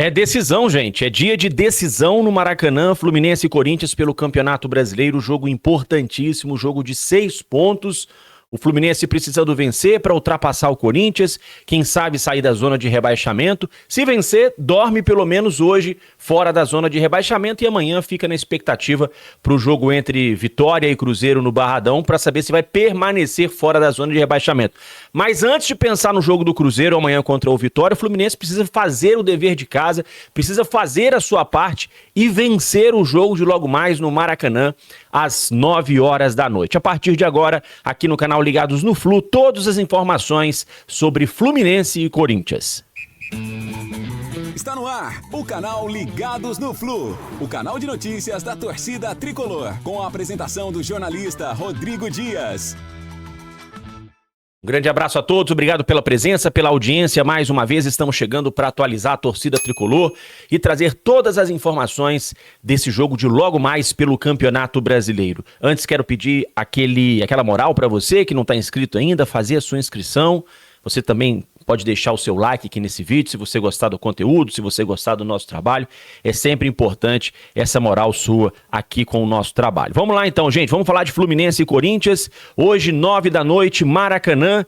É decisão, gente. É dia de decisão no Maracanã, Fluminense e Corinthians pelo Campeonato Brasileiro. Jogo importantíssimo, jogo de 6 pontos. O Fluminense precisando vencer para ultrapassar o Corinthians, quem sabe sair da zona de rebaixamento. Se vencer, dorme pelo menos hoje fora da zona de rebaixamento e amanhã fica na expectativa para o jogo entre Vitória e Cruzeiro no Barradão para saber se vai permanecer fora da zona de rebaixamento. Mas antes de pensar no jogo do Cruzeiro amanhã contra o Vitória, o Fluminense precisa fazer o dever de casa, precisa fazer a sua parte e vencer o jogo de logo mais no Maracanã às 9 horas da noite. A partir de agora, aqui no canal Ligados no Flu, todas as informações sobre Fluminense e Corinthians. Está no ar o canal Ligados no Flu, o canal de notícias da torcida tricolor, com a apresentação do jornalista Rodrigo Dias. Um grande abraço a todos, obrigado pela presença, pela audiência. Mais uma vez estamos chegando para atualizar a torcida tricolor e trazer todas as informações desse jogo de logo mais pelo Campeonato Brasileiro. Antes quero pedir aquela moral para você que não está inscrito ainda, fazer a sua inscrição. Você também pode deixar o seu like aqui nesse vídeo, se você gostar do conteúdo, se você gostar do nosso trabalho. É sempre importante essa moral sua aqui com o nosso trabalho. Vamos lá então, gente. Vamos falar de Fluminense e Corinthians. Hoje, 9 da noite, Maracanã.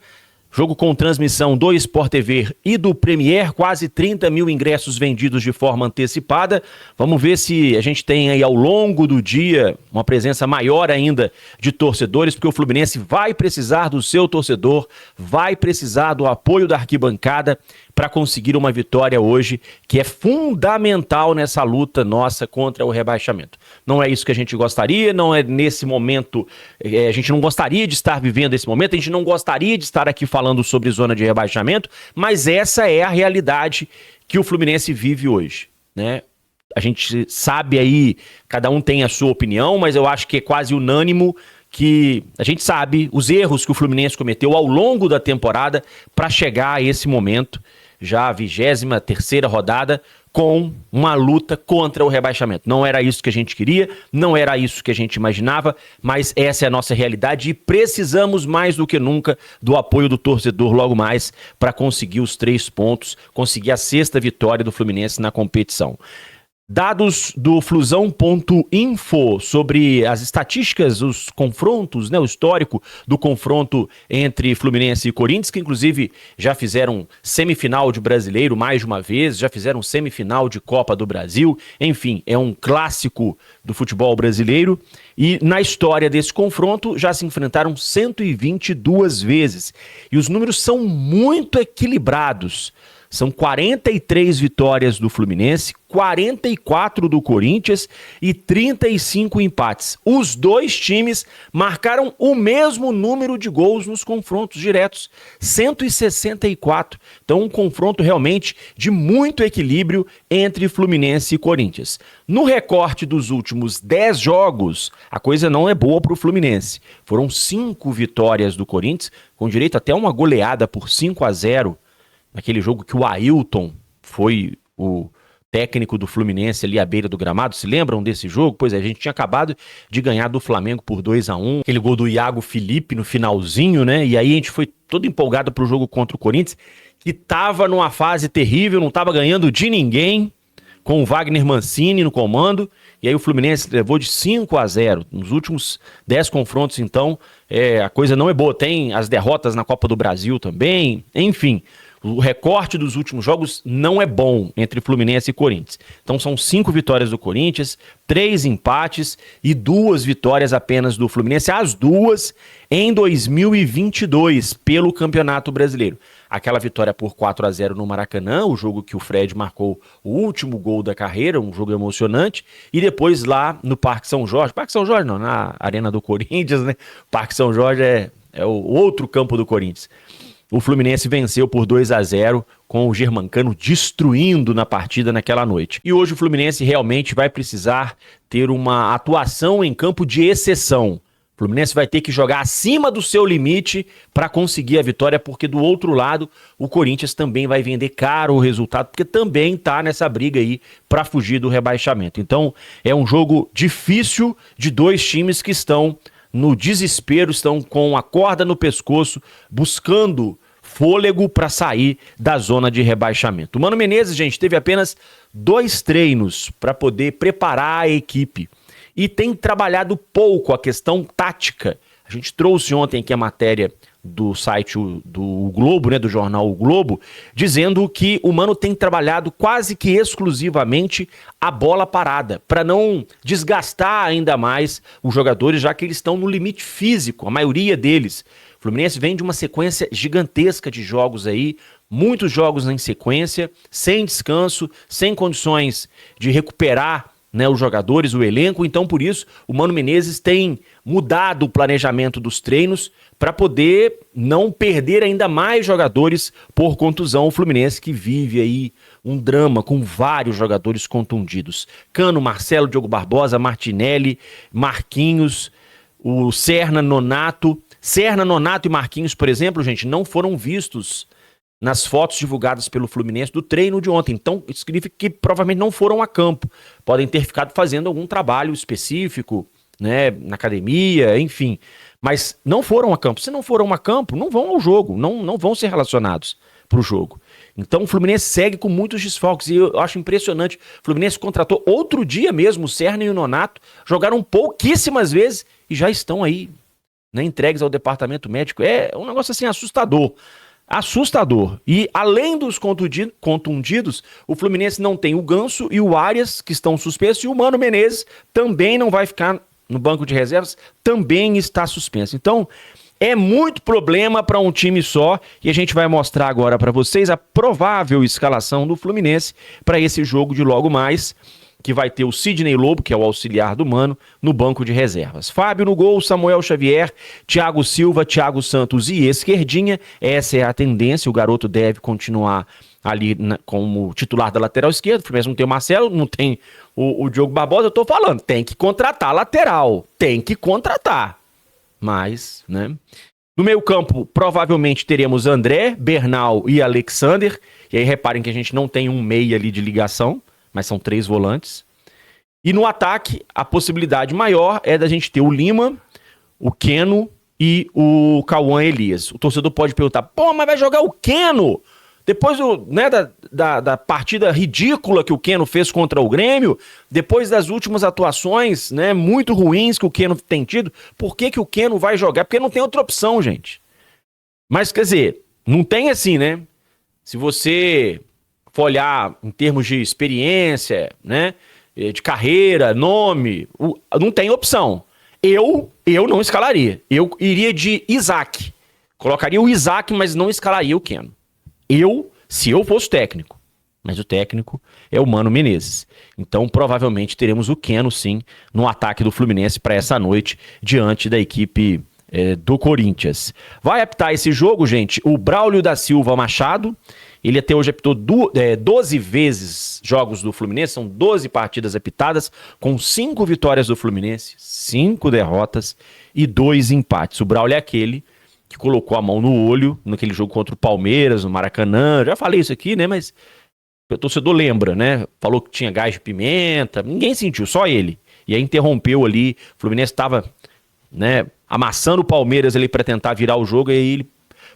Jogo com transmissão do Sport TV e do Premier, quase 30 mil ingressos vendidos de forma antecipada. Vamos ver se a gente tem aí ao longo do dia uma presença maior ainda de torcedores, porque o Fluminense vai precisar do seu torcedor, vai precisar do apoio da arquibancada para conseguir uma vitória hoje, que é fundamental nessa luta nossa contra o rebaixamento. Não é isso que a gente gostaria, não é nesse momento, a gente não gostaria de estar vivendo esse momento, a gente não gostaria de estar aqui falando sobre zona de rebaixamento, mas essa é a realidade que o Fluminense vive hoje, né? A gente sabe aí, cada um tem a sua opinião, mas eu acho que é quase unânime que a gente sabe os erros que o Fluminense cometeu ao longo da temporada para chegar a esse momento, já a 23ª rodada, com uma luta contra o rebaixamento. Não era isso que a gente queria, não era isso que a gente imaginava, mas essa é a nossa realidade e precisamos mais do que nunca do apoio do torcedor logo mais para conseguir os 3 pontos, conseguir a 6ª vitória do Fluminense na competição. Dados do Flusão.info sobre as estatísticas, os confrontos, né, o histórico do confronto entre Fluminense e Corinthians, que inclusive já fizeram semifinal de Brasileiro mais de uma vez, já fizeram semifinal de Copa do Brasil, enfim, é um clássico do futebol brasileiro. E na história desse confronto já se enfrentaram 122 vezes. E os números são muito equilibrados. São 43 vitórias do Fluminense, 44 do Corinthians e 35 empates. Os dois times marcaram o mesmo número de gols nos confrontos diretos, 164. Então um confronto realmente de muito equilíbrio entre Fluminense e Corinthians. No recorte dos últimos 10 jogos, a coisa não é boa para o Fluminense. Foram 5 vitórias do Corinthians, com direito até uma goleada por 5-0. Naquele jogo que o Ailton foi o técnico do Fluminense ali à beira do gramado, se lembram desse jogo? Pois é, a gente tinha acabado de ganhar do Flamengo por 2-1, aquele gol do Iago Felipe no finalzinho, né? E aí a gente foi todo empolgado pro jogo contra o Corinthians, que tava numa fase terrível, não tava ganhando de ninguém, com o Wagner Mancini no comando, e aí o Fluminense levou de 5-0. Nos últimos 10 confrontos, então, a coisa não é boa. Tem as derrotas na Copa do Brasil também, enfim. O recorte dos últimos jogos não é bom entre Fluminense e Corinthians. Então são 5 vitórias do Corinthians, 3 empates e 2 vitórias apenas do Fluminense, as duas em 2022 pelo Campeonato Brasileiro. Aquela vitória por 4-0 no Maracanã, o jogo que o Fred marcou o último gol da carreira, um jogo emocionante, e depois lá no Parque São Jorge, Parque São Jorge não, na Arena do Corinthians, né? Parque São Jorge é o outro campo do Corinthians. O Fluminense venceu por 2-0 com o Germancano destruindo na partida naquela noite. E hoje o Fluminense realmente vai precisar ter uma atuação em campo de exceção. O Fluminense vai ter que jogar acima do seu limite para conseguir a vitória, porque do outro lado o Corinthians também vai vender caro o resultado, porque também está nessa briga aí para fugir do rebaixamento. Então é um jogo difícil de dois times que estão no desespero, estão com a corda no pescoço, buscando fôlego para sair da zona de rebaixamento. O Mano Menezes, gente, teve apenas 2 treinos para poder preparar a equipe e tem trabalhado pouco a questão tática. A gente trouxe ontem aqui a matéria do site do Globo, né, do jornal O Globo, dizendo que o Mano tem trabalhado quase que exclusivamente a bola parada, para não desgastar ainda mais os jogadores, já que eles estão no limite físico, a maioria deles. O Fluminense vem de uma sequência gigantesca de jogos aí, muitos jogos em sequência, sem descanso, sem condições de recuperar, né, os jogadores, o elenco. Então, por isso, o Mano Menezes tem mudado o planejamento dos treinos para poder não perder ainda mais jogadores por contusão. O Fluminense que vive aí um drama com vários jogadores contundidos. Cano, Marcelo, Diogo Barbosa, Martinelli, Marquinhos, o Serna, Nonato. Serna, Nonato e Marquinhos, por exemplo, gente, não foram vistos nas fotos divulgadas pelo Fluminense do treino de ontem. Então, isso significa que provavelmente não foram a campo. Podem ter ficado fazendo algum trabalho específico, né, na academia, enfim. Mas não foram a campo. Se não foram a campo, não vão ao jogo, não vão ser relacionados para o jogo. Então, o Fluminense segue com muitos desfalques e eu acho impressionante. O Fluminense contratou outro dia mesmo o Serna e o Nonato, jogaram pouquíssimas vezes e já estão aí, né, entregues ao departamento médico. É um negócio assim assustador. Assustador. E além dos contundidos, o Fluminense não tem o Ganso e o Arias, que estão suspensos, e o Mano Menezes também não vai ficar no banco de reservas, também está suspenso. Então, é muito problema para um time só, e a gente vai mostrar agora para vocês a provável escalação do Fluminense para esse jogo de logo mais, que vai ter o Sidney Lobo, que é o auxiliar do Mano, no banco de reservas. Fábio no gol, Samuel Xavier, Thiago Silva, Thiago Santos e Esquerdinha. Essa é a tendência, o garoto deve continuar ali como titular da lateral esquerda. O Fluminense não tem o Marcelo, não tem o Diogo Barbosa. Eu tô falando, tem que contratar lateral, tem que contratar. Mas, né... No meio campo, provavelmente teremos André, Bernal e Alexander. E aí reparem que a gente não tem um meia ali de ligação, mas são 3 volantes. E no ataque, a possibilidade maior é da gente ter o Lima, o Keno e o Cauã Elias. O torcedor pode perguntar, pô, mas vai jogar o Keno? Depois da partida ridícula que o Keno fez contra o Grêmio, depois das últimas atuações, né, muito ruins que o Keno tem tido, por que o Keno vai jogar? Porque não tem outra opção, gente. Mas, quer dizer, não tem assim, né? Se você for olhar em termos de experiência, né, de carreira, nome, não tem opção. Eu não escalaria. Eu iria de Isaac. Colocaria o Isaac, mas não escalaria o Keno. Se eu fosse técnico, mas o técnico é o Mano Menezes. Então, provavelmente teremos o Keno, sim, no ataque do Fluminense para essa noite, diante da equipe do Corinthians. Vai apitar esse jogo, gente, o Braulio da Silva Machado. Ele até hoje apitou 12 vezes jogos do Fluminense, são 12 partidas apitadas, com 5 vitórias do Fluminense, 5 derrotas e 2 empates. O Braulio é aquele que colocou a mão no olho naquele jogo contra o Palmeiras, no Maracanã. Já falei isso aqui, né? Mas o torcedor lembra, né? Falou que tinha gás de pimenta, ninguém sentiu, só ele. E aí interrompeu ali, o Fluminense estava, né, amassando o Palmeiras ali para tentar virar o jogo, e aí ele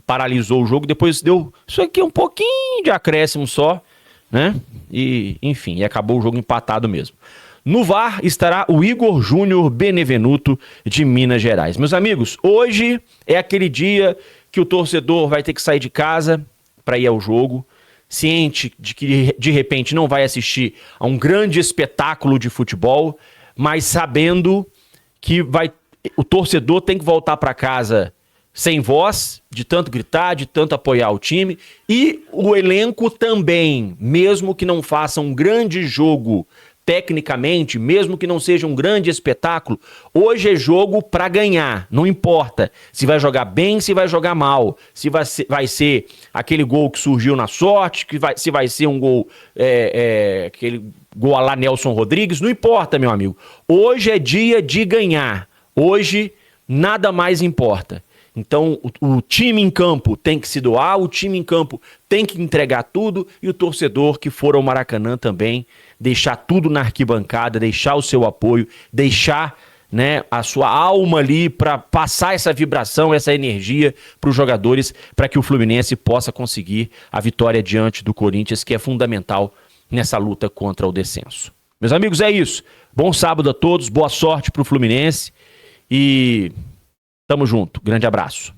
paralisou o jogo, depois deu isso aqui um pouquinho de acréscimo só, né? E, enfim, e acabou o jogo empatado mesmo. No VAR estará o Igor Júnior Benevenuto de Minas Gerais. Meus amigos, hoje é aquele dia que o torcedor vai ter que sair de casa para ir ao jogo, ciente de que de repente não vai assistir a um grande espetáculo de futebol, mas sabendo que o torcedor tem que voltar para casa sem voz, de tanto gritar, de tanto apoiar o time, e o elenco também, mesmo que não faça um grande jogo tecnicamente, mesmo que não seja um grande espetáculo, hoje é jogo para ganhar, não importa se vai jogar bem, se vai jogar mal, se vai ser aquele gol que surgiu na sorte, se vai ser um gol, aquele gol a lá Nelson Rodrigues, não importa, meu amigo. Hoje é dia de ganhar, hoje nada mais importa. Então o time em campo tem que se doar, o time em campo tem que entregar tudo, e o torcedor que for ao Maracanã também deixar tudo na arquibancada, deixar o seu apoio, deixar, né, a sua alma ali para passar essa vibração, essa energia para os jogadores, para que o Fluminense possa conseguir a vitória diante do Corinthians, que é fundamental nessa luta contra o descenso. Meus amigos, é isso. Bom sábado a todos, boa sorte para o Fluminense e tamo junto. Grande abraço.